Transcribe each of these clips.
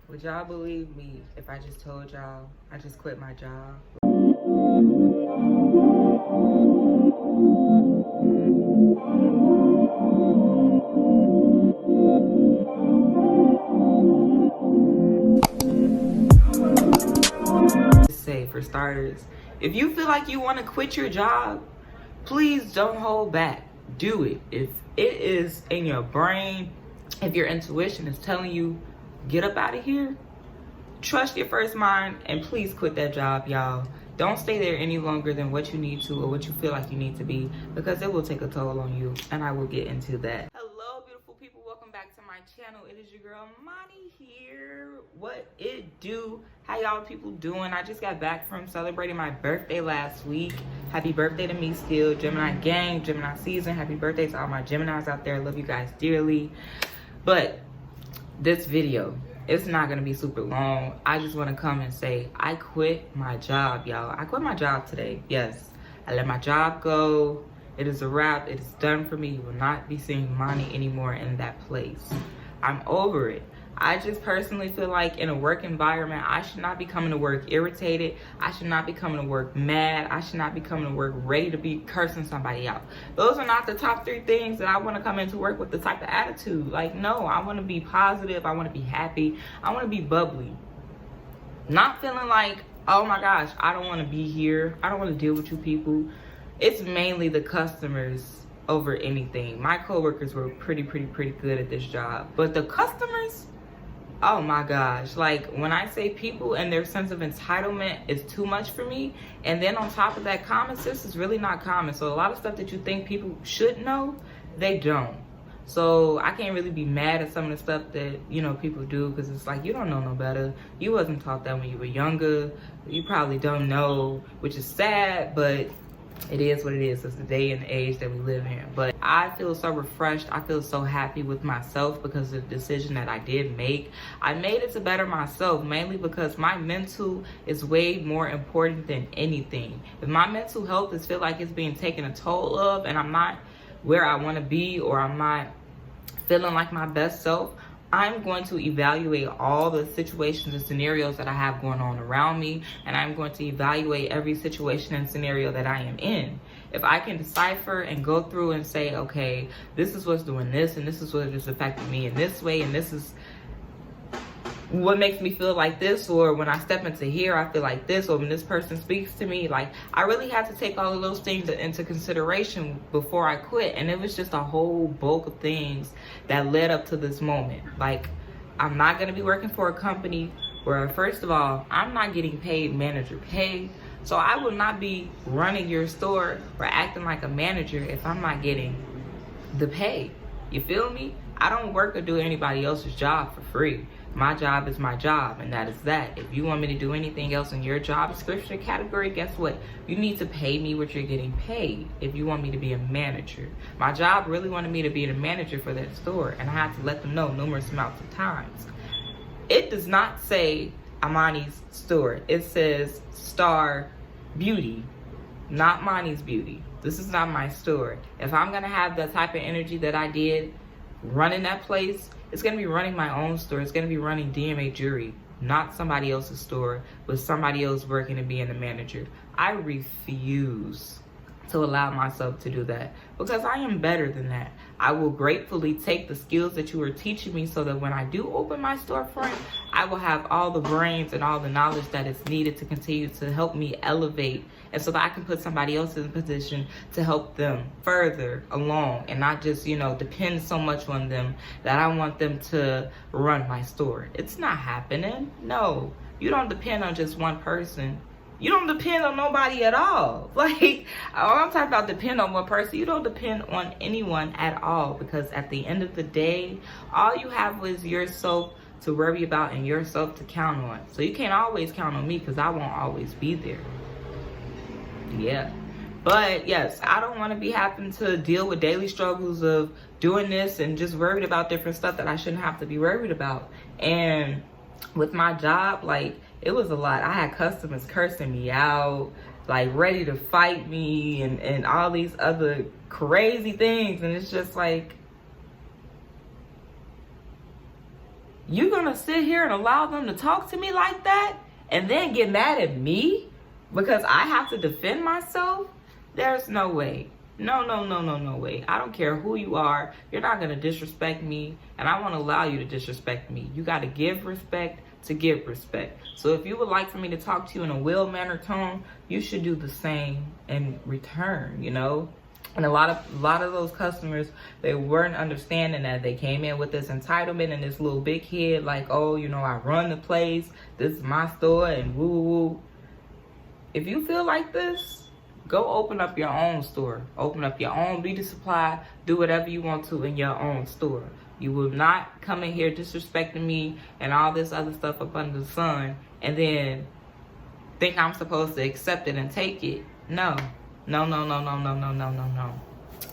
Would y'all believe me if I just told y'all I just quit my job? Say, for starters, if you feel like you want to quit your job, please don't hold back. Do it. If it is in your brain, if your intuition is telling you, get up out of here, trust your first mind and please quit that job, y'all. Don't stay there any longer than what you need to or what you feel like you need to be, because it will take a toll on you, and I will get into that. Hello, beautiful people. Welcome back to my channel. It is your girl, Imani here. What it do? How y'all people doing? I just got back from celebrating my birthday last week. Happy birthday to me still. Gemini gang, Gemini season. Happy birthday to all my Geminis out there. I love you guys dearly. But this video, it's not gonna be super long. I just wanna come and say, I quit my job, y'all. I quit my job today, yes. I let my job go. It is a wrap, it is done for me. You will not be seeing money anymore in that place. I'm over it. I just personally feel like in a work environment, I should not be coming to work irritated. I should not be coming to work mad. I should not be coming to work ready to be cursing somebody out. Those are not the top 3 things that I want to come into work with, the type of attitude. Like, no, I want to be positive. I want to be happy. I want to be bubbly. Not feeling like, oh my gosh, I don't want to be here. I don't want to deal with you people. It's mainly the customers over anything. My coworkers were pretty good at this job. But the customers, oh my gosh, like when I say people and their sense of entitlement is too much for me, and then on top of that, common sense is really not common. So a lot of stuff that you think people should know, they don't. So I can't really be mad at some of the stuff that, you know, people do, because it's like, you don't know no better. You wasn't taught that when you were younger. You probably don't know, which is sad, but it is what it is. It's the day and the age that we live in. But I feel so refreshed. I feel so happy with myself because of the decision that I did make. I made it to better myself, mainly because my mental is way more important than anything. If my mental health is feel like it's being taken a toll of, and I'm not where I want to be, or I'm not feeling like my best self, I'm going to evaluate all the situations and scenarios that I have going on around me, and I'm going to evaluate every situation and scenario that I am in. If I can decipher and go through and say, okay, this is what's doing this, and this is what is affecting me in this way, and this is what makes me feel like this, or when I step into here, I feel like this, or when this person speaks to me, like, I really had to take all of those things into consideration before I quit. And it was just a whole bulk of things that led up to this moment. Like, I'm not gonna be working for a company where, first of all, I'm not getting paid manager pay. So I will not be running your store or acting like a manager if I'm not getting the pay. You feel me? I don't work or do anybody else's job for free. My job is my job, and that is that. If you want me to do anything else in your job description category, guess what? You need to pay me what you're getting paid if you want me to be a manager. My job really wanted me to be the manager for that store, and I had to let them know numerous amounts of times. It does not say Imani's store. It says Star Beauty, not Imani's Beauty. This is not my store. If I'm gonna have the type of energy that I did running that place, it's gonna be running my own store. It's gonna be running DMA Jewelry, not somebody else's store with somebody else working and being the manager. I refuse to allow myself to do that, because I am better than that. I will gratefully take the skills that you are teaching me so that when I do open my storefront, I will have all the brains and all the knowledge that is needed to continue to help me elevate, and so that I can put somebody else in a position to help them further along, and not just, you know, depend so much on them that I want them to run my store. It's not happening. No, you don't depend on just one person. You don't depend on nobody at all. Like, I'm talking about depend on one person. You don't depend on anyone at all, because at the end of the day, all you have is yourself to worry about and yourself to count on. So you can't always count on me, because I won't always be there. Yeah. But yes, I don't want to be having to deal with daily struggles of doing this and just worried about different stuff that I shouldn't have to be worried about. And with my job, like, it was a lot. I had customers cursing me out, like ready to fight me, and all these other crazy things. And it's just like, You gonna sit here and allow them to talk to me like that and then get mad at me because I have to defend myself? There's no way. No way. I don't care who you are. You're not gonna disrespect me, and I won't allow you to disrespect me. You gotta give respect to get respect. So if you would like for me to talk to you in a well-mannered tone, you should do the same in return, you know? And a lot of those customers, they weren't understanding that. They came in with this entitlement and this little big head, like, oh, you know, I run the place, this is my store, and woo woo woo. If you feel like this, go open up your own store. Open up your own beauty supply. Do whatever you want to in your own store. You will not come in here disrespecting me and all this other stuff up under the sun and then think I'm supposed to accept it and take it. No.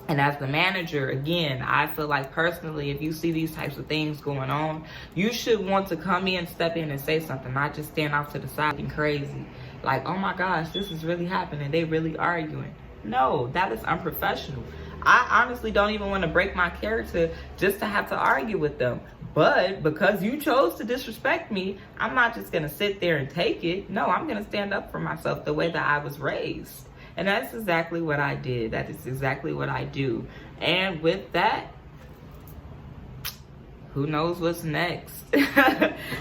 And as the manager, again, I feel like personally, if you see these types of things going on, you should want to come in, step in and say something, not just stand off to the side and crazy. Like, oh my gosh, this is really happening. They really arguing. No, that is unprofessional. I honestly don't even want to break my character just to have to argue with them. But because you chose to disrespect me, I'm not just going to sit there and take it. No, I'm going to stand up for myself the way that I was raised. And that's exactly what I did. That is exactly what I do. And with that, who knows what's next?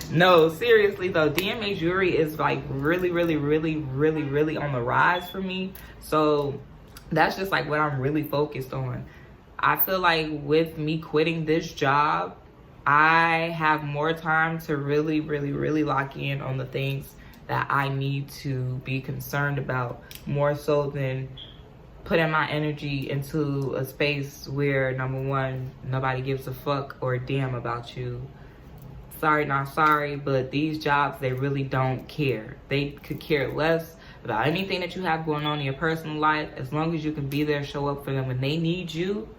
No, seriously though, DMA jewelry is like really on the rise for me. So that's just like what I'm really focused on. I feel like with me quitting this job, I have more time to really lock in on the things that I need to be concerned about, more so than putting my energy into a space where, number one, nobody gives a fuck or a damn about you. Sorry, not sorry, but these jobs, they really don't care. They could care less about anything that you have going on in your personal life. As long as you can be there, show up for them when they need you,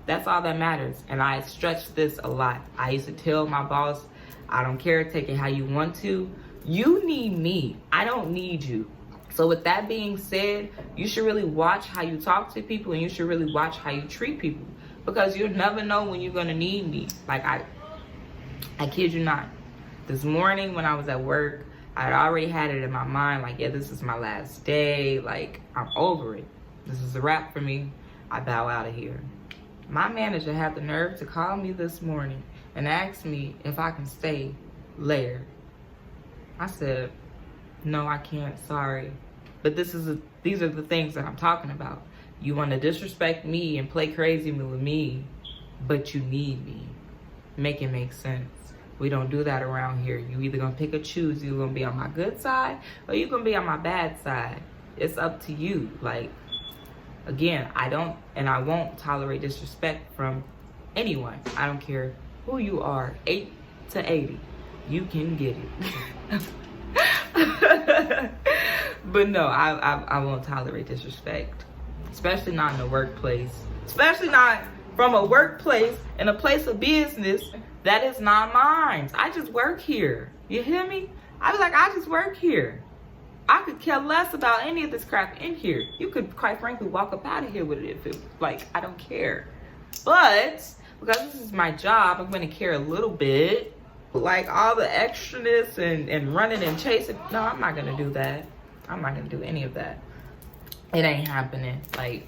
that's all that matters. And I stretch this a lot. I used to tell my boss, I don't care, take it how you want to. You need me. I don't need you. So with that being said, you should really watch how you talk to people, and you should really watch how you treat people, because you'll never know when you're gonna need me. Like I kid you not. This morning when I was at work, I'd already had it in my mind, like, yeah, this is my last day. Like, I'm over it. This is a wrap for me. I bow out of here. My manager had the nerve to call me this morning and ask me if I can stay later. I said, no, I can't, sorry. But these are the things that I'm talking about. You want to disrespect me and play crazy with me, but you need me. Make it make sense. We don't do that around here. You either gonna pick or choose. You're gonna be on my good side or you're gonna be on my bad side. It's up to you. Like, again, I don't and I won't tolerate disrespect from anyone. I don't care who you are, 8 to 80. You can get it. But no, I won't tolerate disrespect, especially not in the workplace, especially not from a workplace in a place of business that is not mine. I just work here. You hear me? I was like, I just work here. I could care less about any of this crap in here. You could, quite frankly, walk up out of here with it if it, like, I don't care. But because this is my job, I'm gonna care a little bit. Like all the extraness and running and chasing, no, I'm not gonna do that. I'm not gonna do any of that. It ain't happening. Like,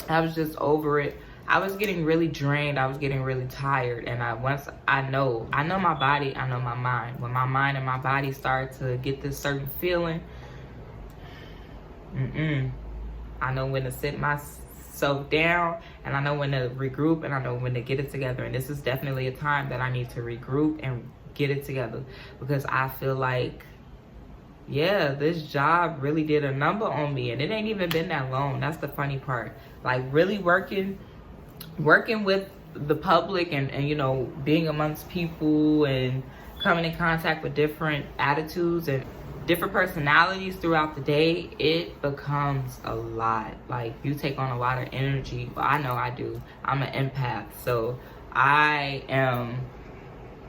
I was just over it. I was getting really drained. I was getting really tired. And I know my body, I know my mind. When my mind and my body start to get this certain feeling, I know when to sit myself down, and I know when to regroup, and I know when to get it together. And this is definitely a time that I need to regroup and get it together, because I feel like, yeah, this job really did a number on me, and it ain't even been that long. That's the funny part. Like, really working with the public and you know, being amongst people and coming in contact with different attitudes and different personalities throughout the day, it becomes a lot. Like, you take on a lot of energy. Well, I know I do. I'm an empath, so I am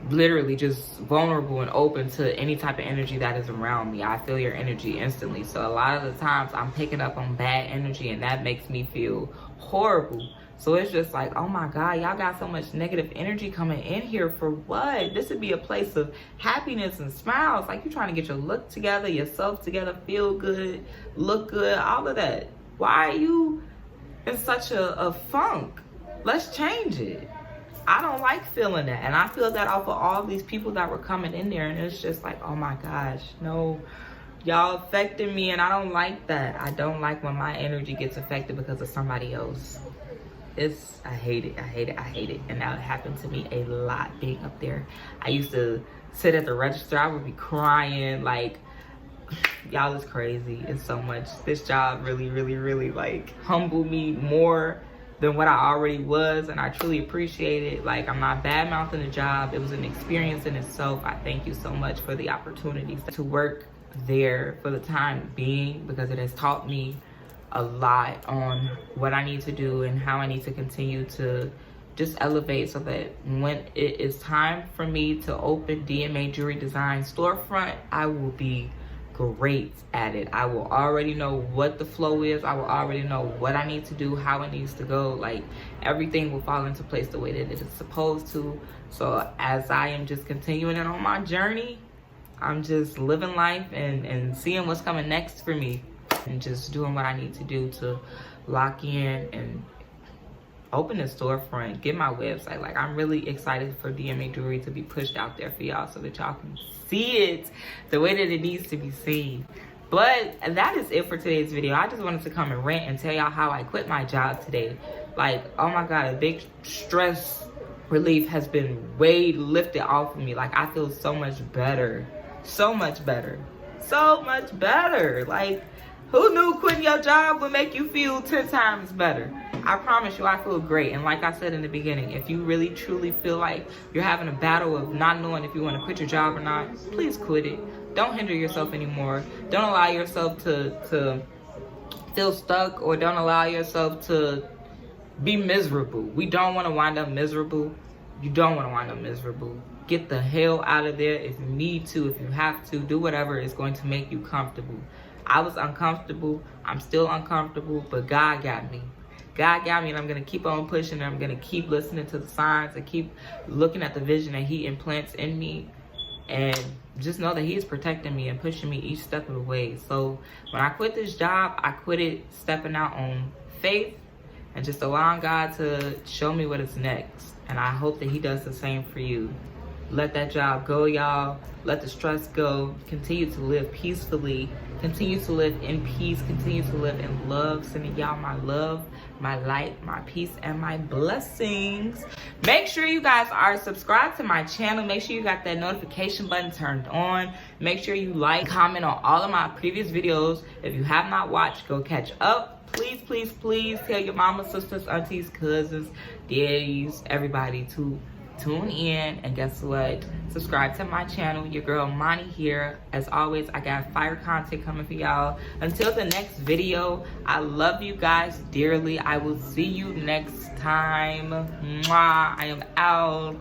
literally just vulnerable and open to any type of energy that is around me. I feel your energy instantly. So a lot of the times I'm picking up on bad energy, and that makes me feel horrible. So it's just like, oh my God, y'all got so much negative energy coming in here for what? This would be a place of happiness and smiles. Like, you're trying to get your look together, yourself together, feel good, look good, all of that. Why are you in such a funk? Let's change it. I don't like feeling that. And I feel that off of all these people that were coming in there. And it's just like, oh my gosh, no, y'all affecting me. And I don't like that. I don't like when my energy gets affected because of somebody else. I hate it. I hate it. I hate it. And that happened to me a lot being up there. I used to sit at the register. I would be crying. Like, y'all is crazy. It's so much. This job really, really, really like humbled me more than what I already was, and I truly appreciate it. Like, I'm not bad mouthing the job. It was an experience in itself. I thank you so much for the opportunities to work there for the time being, because it has taught me a lot on what I need to do and how I need to continue to just elevate, so that when it is time for me to open DMA Jewelry Design storefront, I will be great at it. I will already know what the flow is. I will already know what I need to do, how it needs to go. Like, everything will fall into place the way that it is supposed to. So as I am just continuing on my journey, I'm just living life and seeing what's coming next for me, and just doing what I need to do to lock in and open a storefront, get my website. Like, I'm really excited for DMA Jewelry to be pushed out there for y'all, so that y'all can see it the way that it needs to be seen. But that is it for today's video. I just wanted to come and rant and tell y'all how I quit my job today. Like, oh my God, a big stress relief has been lifted off of me. Like, I feel so much better. So much better. So much better. Like, who knew quitting your job would make you feel 10 times better? I promise you, I feel great. And like I said in the beginning, if you really truly feel like you're having a battle of not knowing if you want to quit your job or not, please quit it. Don't hinder yourself anymore. Don't allow yourself to feel stuck, or don't allow yourself to be miserable. We don't want to wind up miserable. You don't want to wind up miserable. Get the hell out of there if you need to, if you have to. Do whatever is going to make you comfortable. I was uncomfortable. I'm still uncomfortable, but God got me. God got me, and I'm going to keep on pushing. I'm going to keep listening to the signs and keep looking at the vision that He implants in me, and just know that He is protecting me and pushing me each step of the way. So when I quit this job, I quit it stepping out on faith and just allowing God to show me what is next. And I hope that He does the same for you. Let that job go, y'all. Let the stress go. Continue to live peacefully. Continue to live in peace. Continue to live in love. Sending y'all my love, my light, my peace, and my blessings. Make sure you guys are subscribed to my channel. Make sure you got that notification button turned on. Make sure you like, comment on all of my previous videos. If you have not watched, go catch up. Please, please, please tell your mama, sisters, aunties, cousins, daddies, everybody to tune in. And guess what? Subscribe to my channel. Your girl Monty here. As always, I got fire content coming for y'all. Until the next video, I love you guys dearly. I will see you next time. Mwah. I am out.